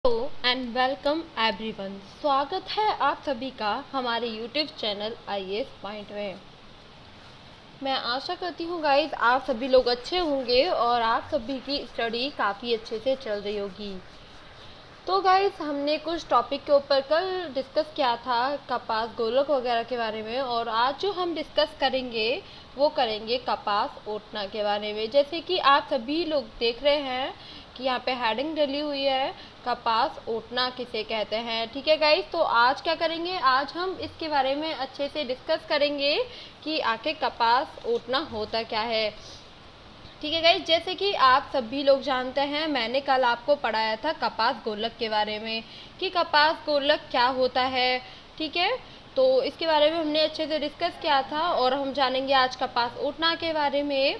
Hello and welcome everyone. स्वागत है आप सभी का हमारे यूट्यूब चैनल आईएएस पॉइंट में। मैं आशा करती हूँ गाइज आप सभी लोग अच्छे होंगे और आप सभी की स्टडी काफ़ी अच्छे से चल रही होगी। तो गाइज हमने कुछ टॉपिक के ऊपर कल डिस्कस किया था, कपास गोलक वगैरह के बारे में, और आज जो हम डिस्कस करेंगे वो करेंगे कपास ओटना के बारे में। जैसे कि आप सभी लोग देख रहे हैं कि यहाँ पे हेडिंग डली हुई है, कपास ओटना किसे कहते हैं। ठीक है गाइज, तो आज क्या करेंगे, आज हम इसके बारे में अच्छे से डिस्कस करेंगे कि आखिर कपास ओटना होता क्या है। ठीक है गाइज, जैसे कि आप सभी लोग जानते हैं, मैंने कल आपको पढ़ाया था कपास गोलक के बारे में कि कपास गोलक क्या होता है। ठीक है, तो इसके बारे में हमने अच्छे से डिस्कस किया था और हम जानेंगे आज कपास ओटना के बारे में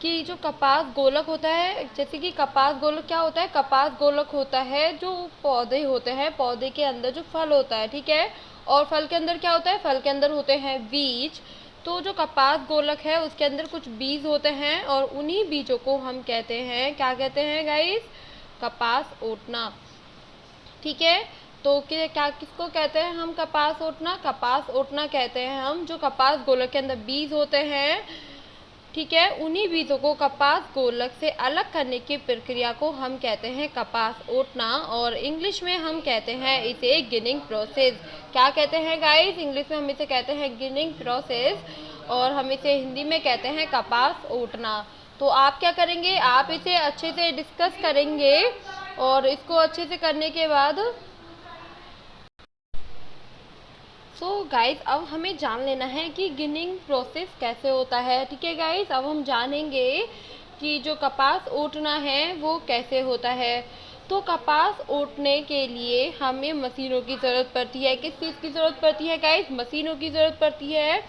कि जो कपास गोलक होता है, जैसे कि कपास गोलक क्या होता है। कपास गोलक होता है जो पौधे होते हैं, पौधे के अंदर जो फल होता है, ठीक है, और फल के अंदर क्या होता है, फल के अंदर होते हैं बीज। तो जो कपास गोलक है उसके अंदर कुछ बीज होते हैं और उन्हीं बीजों को हम कहते हैं, क्या कहते हैं गाइस, कपास ओटना। ठीक है, तो क्या किसको कहते हैं हम कपास ओटना, कपास ओटना कहते हैं हम जो कपास गोलक के अंदर बीज होते हैं। ठीक है, उन्हीं बीजों को कपास गोलक से अलग करने की प्रक्रिया को हम कहते हैं कपास ओटना, और इंग्लिश में हम कहते हैं इसे गिनिंग प्रोसेस। क्या कहते हैं गाइस, इंग्लिश में हम इसे कहते हैं गिनिंग प्रोसेस और हम इसे हिंदी में कहते हैं कपास ओटना। तो आप क्या करेंगे, आप इसे अच्छे से डिस्कस करेंगे और इसको अच्छे से करने के बाद गाइस अब हमें जान लेना है कि गिनिंग प्रोसेस कैसे होता है। ठीक है गाइस, अब हम जानेंगे कि जो कपास ओटना है वो कैसे होता है। तो कपास ओटने के लिए हमें मशीनों की ज़रूरत पड़ती है। किस चीज़ की ज़रूरत पड़ती है गाइस, मशीनों की ज़रूरत पड़ती है।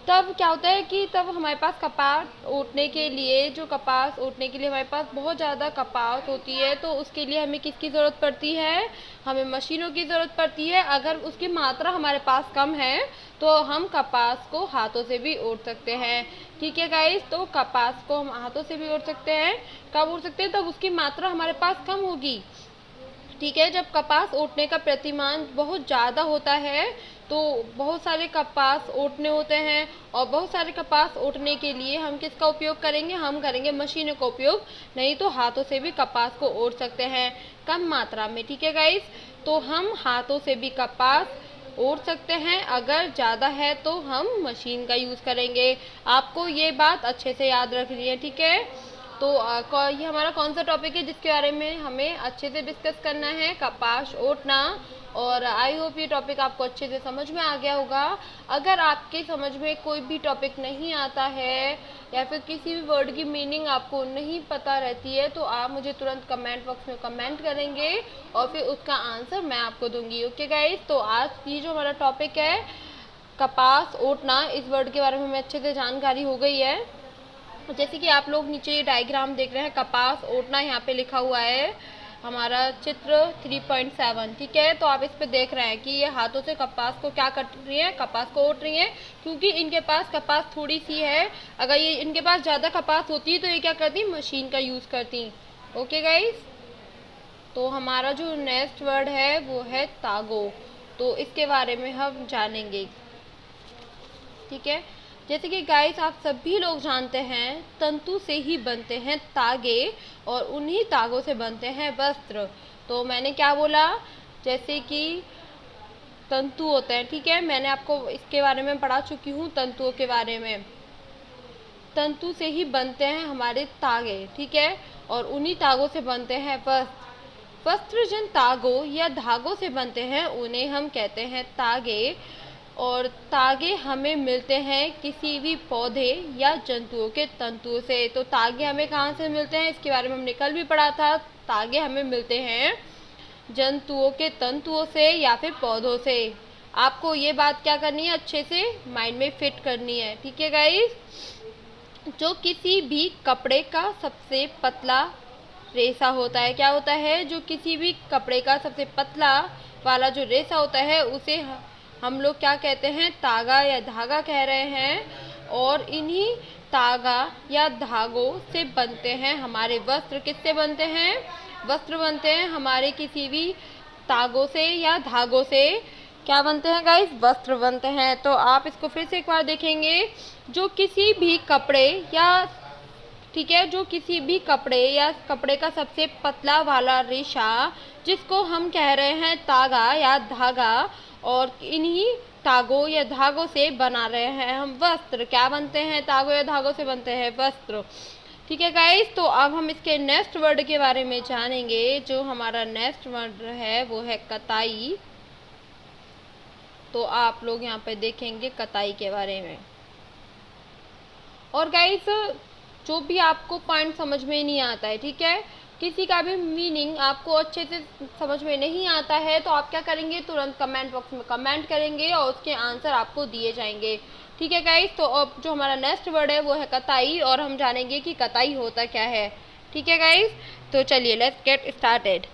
तब क्या होता है कि तब हमारे पास कपास ओटने के लिए, जो कपास ओटने के लिए हमारे पास बहुत ज़्यादा कपास होती है, तो उसके लिए हमें किसकी ज़रूरत पड़ती है, हमें मशीनों की ज़रूरत पड़ती है। अगर उसकी मात्रा हमारे पास कम है तो हम कपास को हाथों से भी ओट सकते हैं। ठीक है गाइस, तो कपास को हम हाथों से भी ओट सकते हैं। कब ओट सकते हैं, तब उसकी मात्रा हमारे पास कम होगी। ठीक है, जब कपास ओटने का प्रतिमान बहुत ज़्यादा होता है तो बहुत सारे कपास ओटने होते हैं, और बहुत सारे कपास ओटने के लिए हम किसका उपयोग करेंगे, हम करेंगे मशीनों का उपयोग। नहीं तो हाथों से भी कपास को ओट सकते हैं कम मात्रा में। ठीक है गाइस, तो हम हाथों से भी कपास ओट सकते हैं, अगर ज़्यादा है तो हम मशीन का यूज़ करेंगे। आपको ये बात अच्छे से याद रखनी है। ठीक है, तो ये हमारा कौन सा टॉपिक है जिसके बारे में हमें अच्छे से डिस्कस करना है, कपास ओटना। और आई होप ये टॉपिक आपको अच्छे से समझ में आ गया होगा। अगर आपके समझ में कोई भी टॉपिक नहीं आता है या फिर किसी भी वर्ड की मीनिंग आपको नहीं पता रहती है तो आप मुझे तुरंत कमेंट बॉक्स में कमेंट करेंगे और फिर उसका आंसर मैं आपको दूंगी। ओके गाइज, तो आज ये जो हमारा टॉपिक है कपास ओटना, इस वर्ड के बारे में हमें अच्छे से जानकारी हो गई है। जैसे कि आप लोग नीचे ये डायग्राम देख रहे हैं, कपास ओटना यहाँ पे लिखा हुआ है हमारा चित्र 3.7। ठीक है, तो आप इस पे देख रहे हैं कि ये हाथों से कपास को क्या कर रही है, कपास को ओट रही है, क्योंकि इनके पास कपास थोड़ी सी है। अगर ये इनके पास ज़्यादा कपास होती तो ये क्या करती, मशीन का यूज़ करती। ओके गाइस, तो हमारा जो नेक्स्ट वर्ड है वो है तागो, तो इसके बारे में हम जानेंगे। ठीक है, जैसे कि गाइस आप सभी लोग जानते हैं तंतु से ही बनते हैं तागे और उन्हीं तागों से बनते हैं वस्त्र। तो मैंने क्या बोला, जैसे कि तंतु होते हैं, ठीक है, मैंने आपको इसके बारे में पढ़ा चुकी हूँ तंतुओं के बारे में। तंतु से ही बनते हैं हमारे तागे, ठीक है, और उन्हीं तागों से बनते हैं वस्त्र। वस्त्र जिन तागों या धागों से बनते हैं उन्हें हम कहते हैं तागे, और तागे हमें मिलते हैं किसी भी पौधे या जंतुओं के तंतुओं से। तो तागे हमें कहाँ से मिलते हैं, इसके बारे में हमने कल भी पढ़ा था। तागे हमें मिलते हैं जंतुओं के तंतुओं से या फिर पौधों से। आपको ये बात क्या करनी है, अच्छे से माइंड में फिट करनी है। ठीक है गाइस, जो किसी भी कपड़े का सबसे पतला रेशा होता है, क्या होता है, जो किसी भी कपड़े का सबसे पतला वाला जो रेशा होता है उसे हम लोग क्या कहते हैं, तागा या धागा कह रहे हैं। और इन्हीं तागा या धागों से बनते हैं हमारे वस्त्र। किससे बनते हैं, वस्त्र बनते हैं हमारे किसी भी तागों से या धागों से। क्या बनते हैं गाइस? वस्त्र बनते हैं। तो आप इसको फिर से एक बार देखेंगे। जो किसी भी कपड़े या ठीक है, जो किसी भी कपड़े या कपड़े का सबसे पतला वाला रेशा, जिसको हम कह रहे हैं तागा या धागा, और इन्हीं तागों या धागों से बना रहे हैं हम वस्त्र। क्या बनते हैं? तागों या धागों से बनते हैं वस्त्र। ठीक है गाइस, तो अब हम इसके नेक्स्ट वर्ड के बारे में जानेंगे। जो हमारा नेक्स्ट वर्ड है वो है कताई। तो आप लोग यहाँ पे देखेंगे कताई के बारे में। और गाइस, जो भी आपको पॉइंट समझ में नहीं आता है, ठीक है, किसी का भी मीनिंग आपको अच्छे से समझ में नहीं आता है, तो आप क्या करेंगे? तुरंत कमेंट बॉक्स में कमेंट करेंगे और उसके आंसर आपको दिए जाएंगे। ठीक है गाइस, तो अब जो हमारा नेक्स्ट वर्ड है वो है कताई, और हम जानेंगे कि कताई होता क्या है। ठीक है गाइस, तो चलिए लेट्स गेट स्टार्टेड।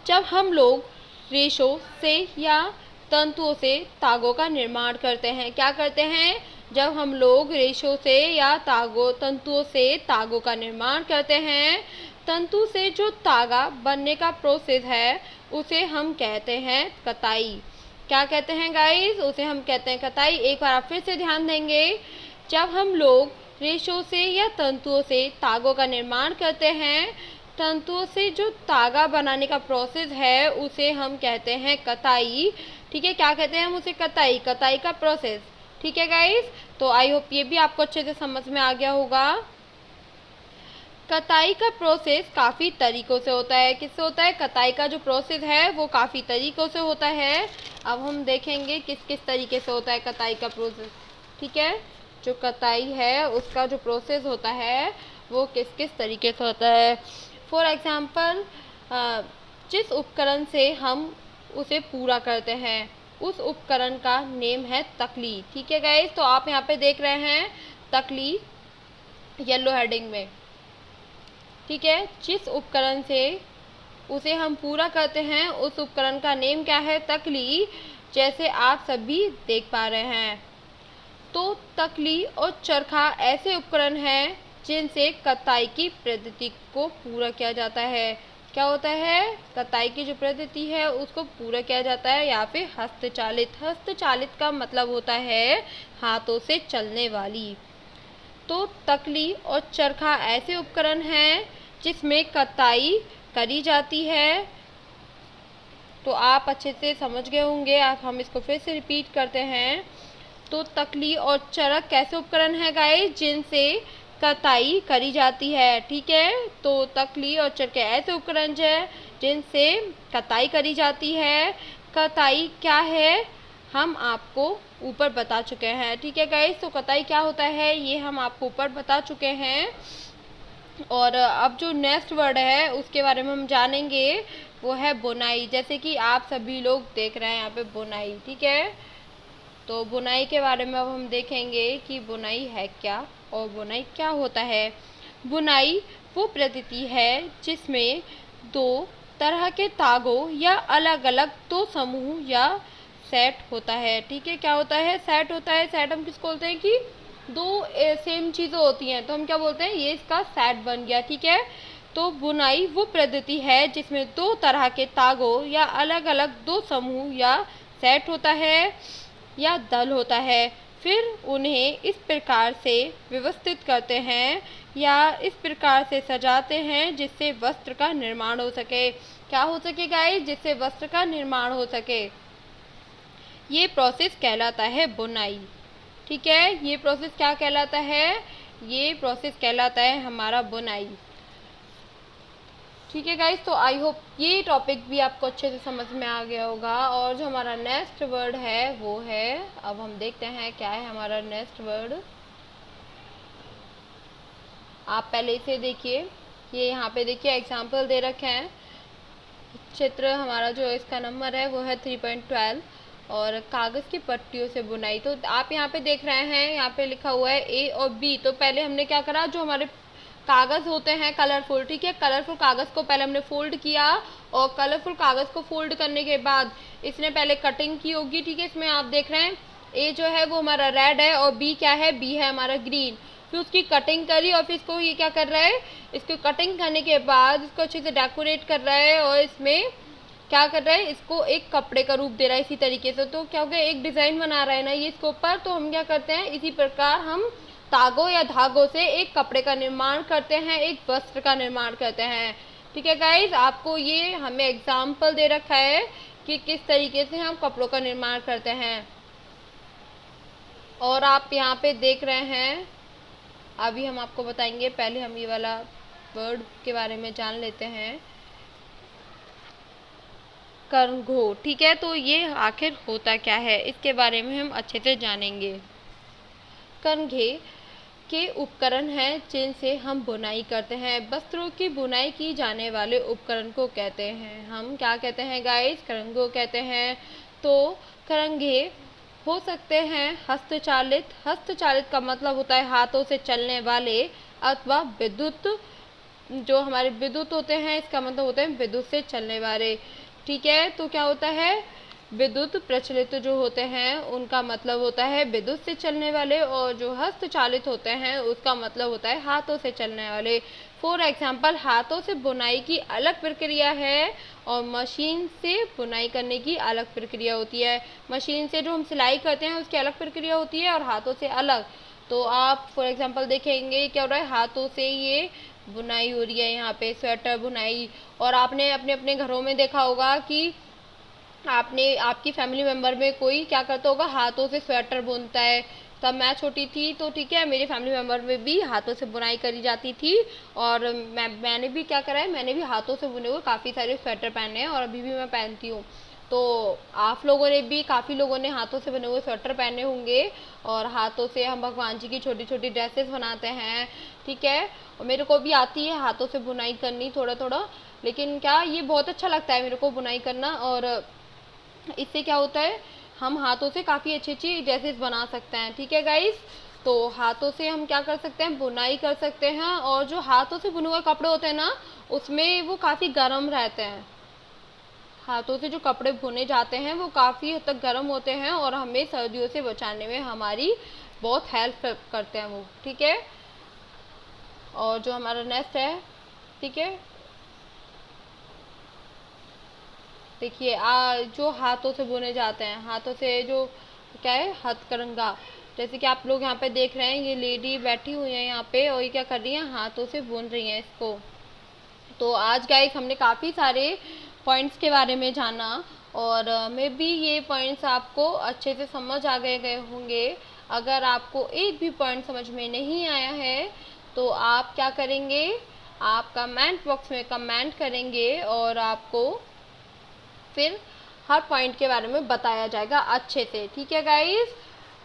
जब हम लोग रेशों से या तंतुओं से तागों का निर्माण करते हैं, क्या करते हैं? जब हम लोग रेशों से या तंतुओं से तागों का निर्माण करते हैं, तंतु से जो तागा बनने का प्रोसेस है उसे हम कहते हैं कताई। क्या कहते हैं गाइस? उसे हम कहते हैं कताई। एक बार आप फिर से ध्यान देंगे। जब हम लोग रेशों से या तंतुओं से तागों का निर्माण करते हैं, तंतुओं से जो तागा बनाने का प्रोसेस है उसे हम कहते हैं कताई। ठीक है, क्या कहते हैं हम उसे? कताई। कताई का प्रोसेस। ठीक है गाइस, तो आई होप ये भी आपको अच्छे से समझ में आ गया होगा। कताई का प्रोसेस काफ़ी तरीक़ों से होता है। किससे होता है? कताई का जो प्रोसेस है वो काफ़ी तरीक़ों से होता है। अब हम देखेंगे किस किस तरीके से होता है कताई का प्रोसेस। ठीक है, जो कताई है उसका जो प्रोसेस होता है वो किस किस तरीके से होता है। फॉर एग्ज़ाम्पल, जिस उपकरण से हम उसे पूरा करते हैं उस उपकरण का नेम है तकली। ठीक है गाइस, तो आप यहाँ पे देख रहे हैं तकली येलो हेडिंग में। ठीक है, जिस उपकरण से उसे हम पूरा करते हैं उस उपकरण का नेम क्या है? तकली, जैसे आप सभी देख पा रहे हैं। तो तकली और चरखा ऐसे उपकरण हैं जिनसे कताई की पद्धति को पूरा किया जाता है। क्या होता है? कताई की जो पद्धति है उसको पूरा किया जाता है, या फिर हस्तचालित। हस्तचालित का मतलब होता है हाथों से चलने वाली। तो तकली और चरखा ऐसे उपकरण हैं जिसमें कताई करी जाती है। तो आप अच्छे से समझ गए होंगे। आप हम इसको फिर से रिपीट करते हैं। तो तकली और चरख कैसे उपकरण है गाइस? जिनसे कताई करी जाती है। ठीक है, तो तकली और चरखे ऐसे उपकरण हैं जिनसे कताई करी जाती है। कताई क्या है हम आपको ऊपर बता चुके हैं। ठीक है गाइस, तो कताई क्या होता है ये हम आपको ऊपर बता चुके हैं। और अब जो नेक्स्ट वर्ड है उसके बारे में हम जानेंगे, वो है बुनाई। जैसे कि आप सभी लोग देख रहे हैं यहाँ पे बुनाई। ठीक है, तो बुनाई के बारे में अब हम देखेंगे कि बुनाई है क्या और बुनाई क्या होता है। बुनाई वो पद्धति है जिसमें दो तरह के तागों या अलग अलग दो समूह या सेट होता है। ठीक है, क्या होता है? सेट होता है। सेट हम किसको बोलते हैं? कि दो सेम चीज़ें होती हैं तो हम क्या बोलते हैं? ये इसका सेट बन गया। ठीक है, तो बुनाई वो पद्धति है जिसमें दो तरह के तागों या अलग अलग दो समूह या सेट होता है या दल होता है। फिर उन्हें इस प्रकार से व्यवस्थित करते हैं या इस प्रकार से सजाते हैं जिससे वस्त्र का निर्माण हो सके। क्या हो सके गाइस? जिससे वस्त्र का निर्माण हो सके। ये प्रोसेस कहलाता है बुनाई। ठीक है, ये प्रोसेस क्या कहलाता है? ये प्रोसेस कहलाता है हमारा बुनाई। ठीक है गाइस, तो आई होप ये टॉपिक भी आपको अच्छे से समझ में आ गया होगा। और जो हमारा नेक्स्ट वर्ड है वो है, अब हम देखते हैं क्या है हमारा नेक्स्ट वर्ड। आप पहले इसे देखिए, ये यहाँ पे देखिए एग्जाम्पल दे रखे हैं। चित्र हमारा जो इसका नंबर है वो है 3.12 और कागज़ की पट्टियों से बुनाई। तो आप यहाँ पे देख रहे हैं, यहाँ पे लिखा हुआ है ए और बी। तो पहले हमने क्या करा, जो हमारे कागज़ होते हैं कलरफुल, ठीक है, कलरफुल कागज़ को पहले हमने फोल्ड किया और कलरफुल कागज़ को फोल्ड करने के बाद इसने पहले कटिंग की होगी। ठीक है, इसमें आप देख रहे हैं ए जो है वो हमारा रेड है और बी क्या है? बी है हमारा ग्रीन। फिर उसकी कटिंग करी और फिर इसको ये क्या कर रहा है, इसको कटिंग करने के बाद इसको अच्छे से डेकोरेट कर रहा है और इसमें क्या कर रहा है, इसको एक कपड़े का रूप दे रहा है इसी तरीके से। तो क्या हो गया, एक डिज़ाइन बना रहा है ना ये इसके ऊपर। तो हम क्या करते हैं, इसी प्रकार हम तागों या धागों से एक कपड़े का निर्माण करते हैं, एक वस्त्र का निर्माण करते हैं। ठीक है गाइज, आपको ये हमें एग्जाम्पल दे रखा है कि किस तरीके से हम कपड़ों का निर्माण करते हैं। और आप यहाँ पे देख रहे हैं, अभी हम आपको बताएंगे, पहले हम ये वाला वर्ड के बारे में जान लेते हैं, करंघो। ठीक है, तो ये आखिर होता क्या है इसके बारे में हम अच्छे से जानेंगे। करंघे के उपकरण हैं जिनसे हम बुनाई करते हैं। वस्त्रों की बुनाई की जाने वाले उपकरण को कहते हैं, हम क्या कहते हैं गाइस, करंघो कहते हैं। तो करंघे हो सकते हैं हस्तचालित। हस्तचालित का मतलब होता है हाथों से चलने वाले, अथवा विद्युत, जो हमारे विद्युत होते हैं इसका मतलब होता है विद्युत से चलने वाले। ठीक है, तो क्या होता है, विद्युत प्रचलित जो होते हैं उनका मतलब होता है विद्युत से चलने वाले, और जो हस्तचालित होते हैं उसका मतलब होता है हाथों से चलने वाले। फॉर एग्जाम्पल, हाथों से बुनाई की अलग प्रक्रिया है और मशीन से बुनाई करने की अलग प्रक्रिया होती है। मशीन से जो हम सिलाई करते हैं उसकी अलग प्रक्रिया होती है और हाथों से अलग। तो आप फॉर एग्जाम्पल देखेंगे क्या हो रहा है, हाथों से ये बुनाई हो रही है, यहाँ पे स्वेटर बुनाई। और आपने अपने अपने घरों में देखा होगा कि आपने, आपकी फैमिली मेम्बर में कोई क्या करता होगा, हाथों से स्वेटर बुनता है। तब मैं छोटी थी तो ठीक है, मेरे फैमिली मेम्बर में भी हाथों से बुनाई करी जाती थी, और मैंने भी क्या करा है, मैंने भी हाथों से बुने हुए काफ़ी सारे स्वेटर पहने हैं और अभी भी मैं पहनती हूँ। तो आप लोगों ने भी, काफ़ी लोगों ने हाथों से बने हुए स्वेटर पहने होंगे, और हाथों से हम भगवान जी की छोटी छोटी ड्रेसेस बनाते हैं। ठीक है, और मेरे को भी आती है हाथों से बुनाई करनी थोड़ा थोड़ा, लेकिन क्या ये बहुत अच्छा लगता है मेरे को बुनाई करना। और इससे क्या होता है, हम हाथों से काफ़ी अच्छी अच्छी ड्रेसेस बना सकते हैं। ठीक है गाइस, तो हाथों से हम क्या कर सकते हैं, बुनाई कर सकते हैं। और जो हाथों से बुने हुए कपड़े होते हैं ना, उसमें वो काफ़ी गर्म रहते हैं। हाथों से जो कपड़े बुने जाते हैं वो काफ़ी हद तक गर्म होते हैं और हमें सर्दियों से बचाने में हमारी बहुत हेल्प करते हैं वो। ठीक है, और जो हमारा नेक्स्ट है, ठीक है, देखिए जो हाथों से बुने जाते हैं, हाथों से जो क्या है, हथकरघा। जैसे कि आप लोग यहाँ पे देख रहे हैं, ये लेडी बैठी हुई है यहाँ पे और ये क्या कर रही है, हाथों से बुन रही है इसको। तो आज गाइस हमने काफ़ी सारे पॉइंट्स के बारे में जाना, और मे बी ये पॉइंट्स आपको अच्छे से समझ आ गए होंगे। अगर आपको एक भी पॉइंट समझ में नहीं आया है तो आप क्या करेंगे, आप कमेंट बॉक्स में कमेंट करेंगे और आपको फिर हर पॉइंट के बारे में बताया जाएगा अच्छे से। ठीक है गाइस,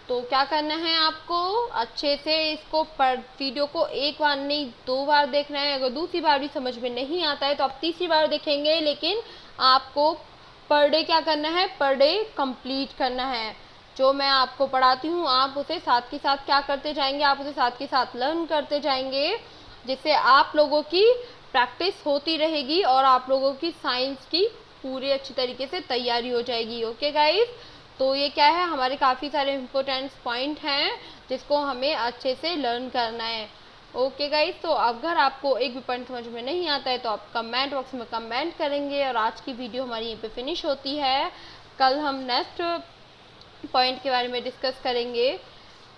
तो क्या करना है आपको, अच्छे से इसको वीडियो को एक बार नहीं 2 बार देखना है। अगर दूसरी बार भी समझ में नहीं आता है तो आप तीसरी बार देखेंगे, लेकिन आपको पर डे क्या करना है, पर डे कंप्लीट करना है। जो मैं आपको पढ़ाती हूँ आप उसे साथ के साथ क्या करते जाएंगे, आप उसे साथ के साथ लर्न करते जाएंगे, जिससे आप लोगों की प्रैक्टिस होती रहेगी और आप लोगों की साइंस की पूरी अच्छी तरीके से तैयारी हो जाएगी। ओके गाइस, तो ये क्या है, हमारे काफ़ी सारे इम्पोर्टेंट पॉइंट हैं जिसको हमें अच्छे से लर्न करना है। ओके गाइस, तो अगर आपको एक भी पॉइंट समझ में नहीं आता है तो आप कमेंट बॉक्स में कमेंट करेंगे। और आज की वीडियो हमारी यहीं पे फिनिश होती है। कल हम नेक्स्ट पॉइंट के बारे में डिस्कस करेंगे।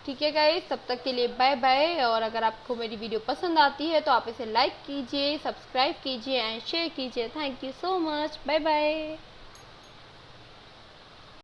ठीक है गाइस, तब तक के लिए बाय बाय। और अगर आपको मेरी वीडियो पसंद आती है तो आप इसे लाइक कीजिए, सब्सक्राइब कीजिए एंड शेयर कीजिए। Thank you so much, bye bye.